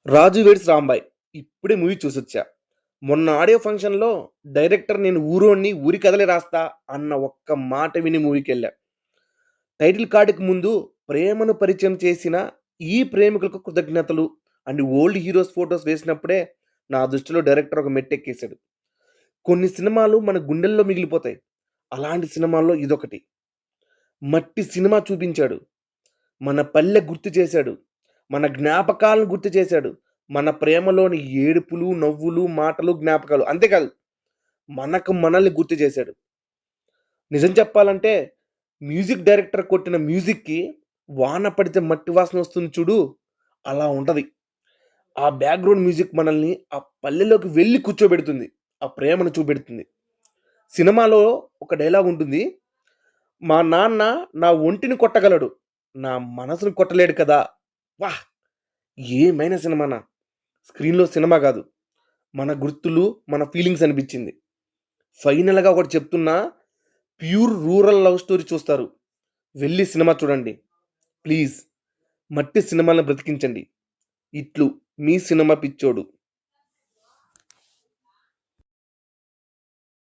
'రాజు weds Rambai' ఇప్పుడే movie చూసొచ్చా. మొన్న audio ఫంక్షన్‌లో డైరెక్టర్ నేను ఊరోడిని, ఊరి కథలే రాస్తా అన్న ఒక్క మాట విని మూవీకెళ్ళా. టైటిల్ కార్డ్‌కి ముందు ప్రేమను పరిచయం చేసిన ఈ ప్రేమికులకు కృతజ్ఞతలు అండ్ ఓల్డ్ హీరోస్ ఫోటోస్ వేసినప్పుడే నా దృష్టిలో డైరెక్టర్ ఒక మెట్టెక్కేసాడు. కొన్ని సినిమాలు మన గుండెల్లో మిగిలిపోతాయి. అలాంటి సినిమాల్లో ఇదొకటి. 'మట్టి' సినిమా చూపించాడు. మన పల్లె గుర్తు చేశాడు. మన జ్ఞాపకాలను గుర్తు చేశాడు. మన ప్రేమలోని ఏడుపులు, నవ్వులు, మాటలు, జ్ఞాపకాలు. అంతేకాదు మనకు మనల్ని గుర్తు చేశాడు. నిజం చెప్పాలంటే మ్యూజిక్ డైరెక్టర్ కొట్టిన మ్యూజిక్‌కి వాన పడితే మట్టి వాసన వస్తుంది చూడు, అలా ఉంటది. ఆ బ్యాక్‌గ్రౌండ్ మ్యూజిక్ మనల్ని ఆ పల్లెలోకి వెళ్లి కూర్చోబెడుతుంది. ఆ ప్రేమను చూపెడుతుంది. సినిమాలో ఒక డైలాగ్ ఉంటుంది. మా నాన్న నా ఒంటిని కొట్టగలడు. నా మనసుని కొట్టలేడు కదా! వాహ్! ఏమైనా సినిమానా! స్క్రీన్‌లో సినిమా గాదు. మన గుర్తులు, మన ఫీలింగ్స్ అనిపిచ్చింది. ఫైనల్‌గా ఒకటి చెప్తున్నా, ప్యూర్ రూరల్ లవ్ స్టోరీ చూస్తారు. వెళ్లి సినిమా చూడండి. ప్లీజ్. మట్టి సినిమాలను బ్రతికించండి. ఇట్లు మీ సినిమా పిచ్చోడు.